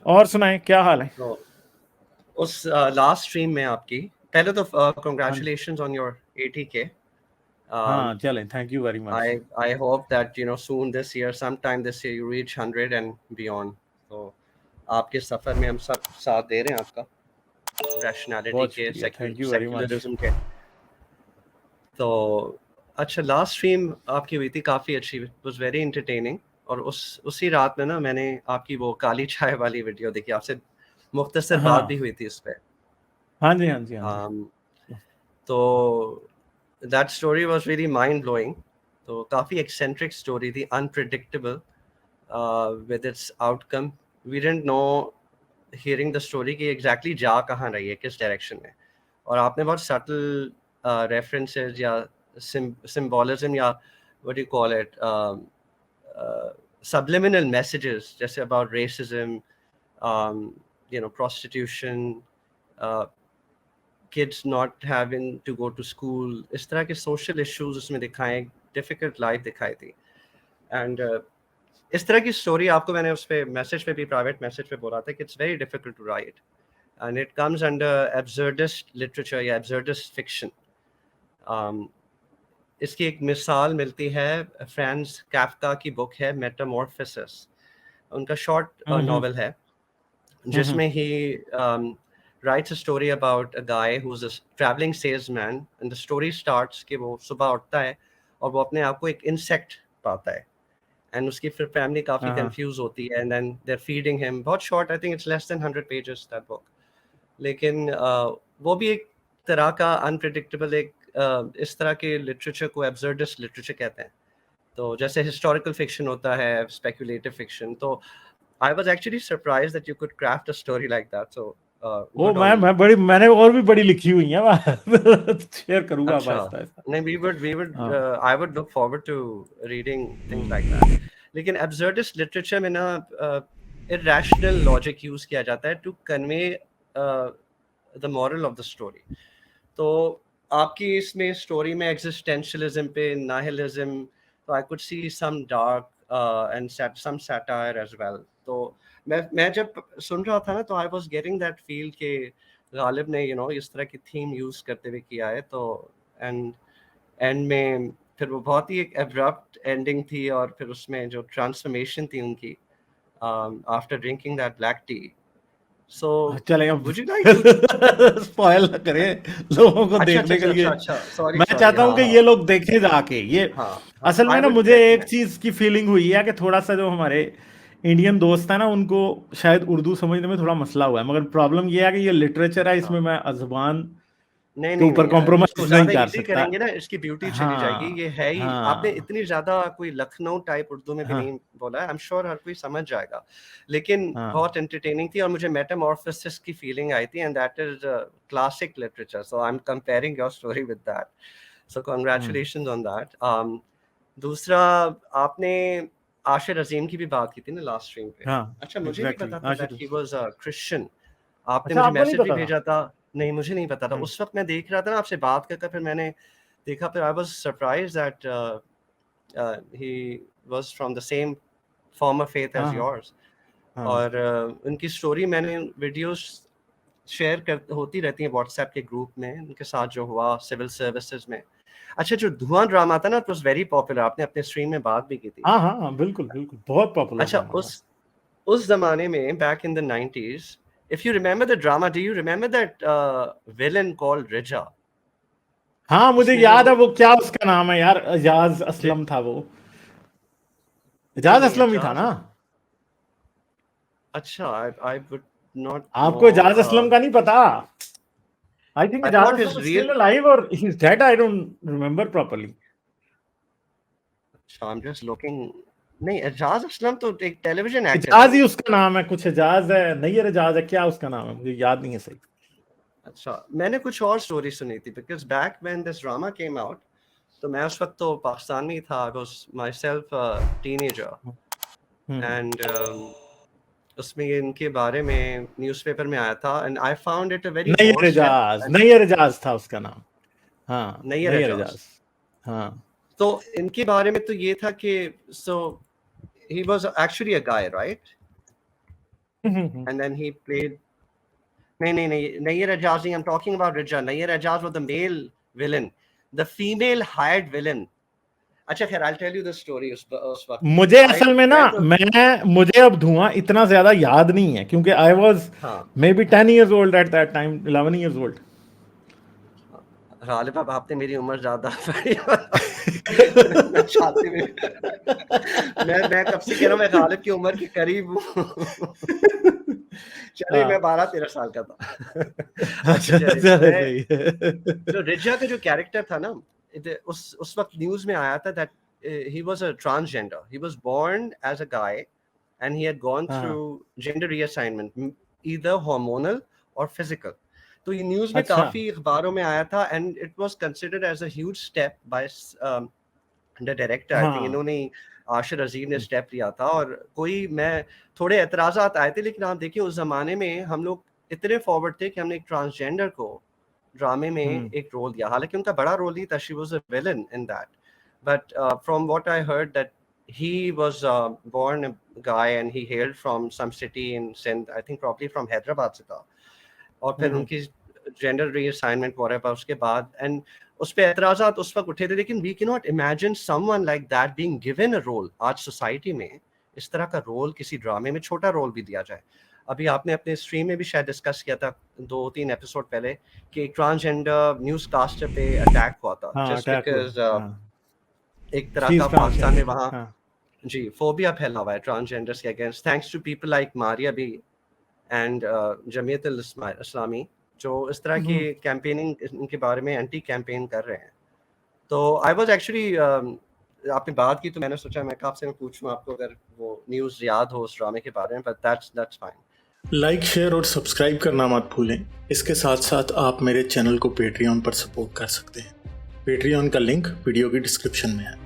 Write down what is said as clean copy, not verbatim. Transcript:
और सुनाएं क्या हाल है? तो उस लास्ट स्ट्रीम में आपकी पहले तो congratulations on your 80K. हाँ चलें, thank you very much. I hope that soon this year, sometime this year, you reach 100 and beyond. तो आपके सफर में हम सब साथ दे रहे हैं आपका, रैशनैलिटी बहुत के, शुक्रिया, thank you very much. Secularism के. तो अच्छा, लास्ट स्ट्रीम आपकी हुई थी काफ़ी अच्छी, वाज वेरी एंटरटेनिंग. और उसी रात में ना मैंने आपकी वो काली चाय वाली वीडियो देखी, आपसे मुख्तसर बात भी हुई थी उस पर. हाँ जी, हाँ जी, हाँ जी. तो that story was really mind blowing. तो काफ़ी एक्सेंट्रिक स्टोरी थी, unpredictable with its outcome. We didn't know hearing the story कि एग्जैक्टली जा कहाँ रही है, किस डायरेक्शन में. और आपने बहुत सटल रेफरेंसेस या सिंबोलिज्म या what you call it, subliminal messages जैसे about racism, prostitution, uh, kids not having to go to school, इस तरह के social issues उसमें दिखाए, difficult life दिखाई थी. And इस तरह की story आपको मैंने उस पे मैसेज पे भी, प्राइवेट मैसेज पे बोला था कि it's very difficult to write and it comes under absurdist literature या absurdist fiction. इसकी एक मिसाल मिलती है, फ्रांस काफ्का की बुक है मेटामॉर्फोसिस. उनका शॉर्ट नॉवल है जिसमें ही writes a story about a guy who's a traveling salesman, and the story starts कि वो सुबह उठता है और वो अपने आप को एक इंसेक्ट पाता है, and उसकी फिर फैमिली काफ़ी कंफ्यूज होती है, and then they're feeding him. बहुत short, I think it's less than 100 pages that book. लेकिन वो भी एक तरह का अनप्रिडिक्टेबल, एक इस तरह के लिटरेचर को एब्सर्डिस्ट लिटरेचर कहते हैं. तो जैसे हिस्टोरिकल फिक्शन होता है, स्पेकुलेटिव फिक्शन. तो I was actually surprised that you could craft a story like that. So मैंने और भी बड़ी लिखी हुई है, शेयर करूंगा. अच्छा, नहीं, we would I would look forward to reading things like that. लेकिन एब्सर्डिस्ट लिटरेचर में ना irrational logic यूज किया जाता है to convey the moral of the story. तो आपकी इसमें स्टोरी में एग्जिस्टेंशियलिज्म पे, नाहिलिज्म, तो I could see some dark and some satire as well. तो मैं जब सुन रहा था ना, तो I was getting that feel कि गालिब ने इस तरह की थीम यूज करते हुए किया है. तो एंड में फिर वो बहुत ही एक एब्रप्ट एंडिंग थी, और फिर उसमें जो ट्रांसफॉर्मेशन थी उनकी after drinking that black T. So would you like to spoil न करें लोगों को देखने के लिए. sorry, मैं चाहता हूं कि ये लोग देखें जाके. ये असल में ना मुझे एक चीज की फीलिंग हुई है कि थोड़ा सा जो हमारे इंडियन दोस्त है ना, उनको शायद उर्दू समझने में थोड़ा मसला हुआ है, मगर प्रॉब्लम ये है कि ये लिटरेचर है, इसमें मैं ज़बान नहीं ऊपर कॉम्प्रोमाइज नहीं कर सकता. करेंगे ना, इसकी ब्यूटी चली जाएगी. ये है ही, आपने इतनी ज्यादा कोई लखनऊ टाइप उर्दू में भी नहीं बोला है. आई एम श्योर हर कोई समझ जाएगा, लेकिन बहुत एंटरटेनिंग थी और मुझे मेटामॉर्फोसिस की फीलिंग आई थी, and that is classic literature. So I am comparing your story with that. So congratulations on that. दूसरा, आपने आशिर अजीम की भी बात की थी ना लास्ट स्ट्रीम पे. अच्छा, मुझे नहीं पता था that he was a Christian. आपने मुझे मैसेज भी भेजा था. नहीं, मुझे नहीं पता था. उस वक्त मैं देख रहा था ना, आपसे बात करकर फिर मैंने देखा, फिर I was surprised that he was from the same form of faith as yours. और उनकी स्टोरी मैंने वीडियोस शेयर होती रहती हैं व्हाट्सएप के ग्रुप में, उनके साथ जो हुआ सिविल सर्विसेज में. अच्छा, जो धुआं ड्रामा था ना, इट वाज वेरी पॉपुलर. आपने अपने स्ट्रीम में बात भी की थी. हाँ, बिल्कुल बिल्कुल, बहुत पॉपुलर. अच्छा, उस जमाने में, back in the 90s, if you remember the drama, do you remember that villain called Rija? हाँ, मुझे याद है. वो क्या उसका नाम है यार, एजाज असलम था वो. एजाज असलम ही था ना? अच्छा, I would not. आपको एजाज असलम का नहीं पता? I think Ejaz Aslam is still alive or he's dead. I don't remember properly. अच्छा, I'm just looking. नहीं, एजाज असलम तो एक टेलीविजन एक्टर है. एजाज ही उसका नाम है, कुछ एजाज है, नहीं एजाज है, क्या उसका नाम है, मुझे याद नहीं है सही. अच्छा, मैंने कुछ और स्टोरी सुनी थी, because back when this drama came out, तो मैं उस वक्त तो पाकिस्तान में ही था. I was myself teenager, and उसमें इनके बारे में न्यूज़पेपर में आया था, and I found it a very Nayyar Ejaz था उसका नाम. हाँ, नैयर एजाज. हाँ, तो इनके बारे में तो ये था कि so he was actually a guy, right? and then he played. नहीं, Nayyar Ajaz नहीं, I'm talking about Rija. Nayyar Ajaz was the male villain, the female hired villain. अच्छा खैर, I'll tell you the story उस वक्त. मुझे असल में ना मुझे अब धुआं इतना ज्यादा याद नहीं है क्योंकि I was maybe 10 years old at that time, 11 years old. Ghalib अब आपने मेरी उम्र ज्यादा मैं कब से कह रहा हूँ मैं गालिब की उम्र के करीब हूँ. चलिए मैं 12-13 साल का था. जो रिजा का जो कैरेक्टर था ना, उस वक्त न्यूज में आया था that he was a transgender. He was born as a guy and he had gone through gender reassignment, either hormonal or physical. तो ये न्यूज में काफी अखबारों में आया था and it was considered as a huge step by the director. I think इन्होंने आशिर अजीज ने स्टेप लिया था और मैं थोड़े एतराज़ात आए थे, लेकिन आप देखिए उस जमाने में हम लोग इतने फॉरवर्ड थे कि हमने एक ट्रांसजेंडर को ड्रामे में एक रोल दिया. हालांकि उनका बड़ा रोल नहीं था, she was a villain in that, but from what I heard that he was born a guy and he hailed from some city in Sindh, I think probably from Hyderabad से था. और फिर उनकी gender reassignment whatever उसके बाद, and उस पे एतराज़ात उस वक्त उठे थे. लेकिन we can not imagine someone like that being given a role. आज सोसाइटी में इस तरह का रोल किसी ड्रामे में, छोटा रोल भी दिया जाए. अभी आपने अपने स्ट्रीम में भी शायद डिस्कस किया था 2-3 एपिसोड पहले कि एक ट्रांसजेंडर न्यूज़ कास्टर पे अटैक हुआ था जस्ट बिकॉज एक तरह का पाकिस्तान में वहाँ जी फोबिया फैला हुआ है ट्रांसजेंडर्स के against, thanks to people like Maria भी एंड जमीयत इस्लामी, जो इस तरह की कैंपेनिंग इनके बारे में एंटी कैंपेन कर रहे हैं. तो आई वाज एक्चुअली आपने बात की तो मैंने सोचा मैं आपसे पूछूं आपको अगर वो न्यूज़ याद हो उस ड्रामे के बारे में, but that's fine. Like, share और सब्सक्राइब करना मत भूलें. इसके साथ साथ आप मेरे चैनल को पेट्रियन पर सपोर्ट कर सकते हैं. पेट्रियन का लिंक वीडियो की डिस्क्रिप्शन में है.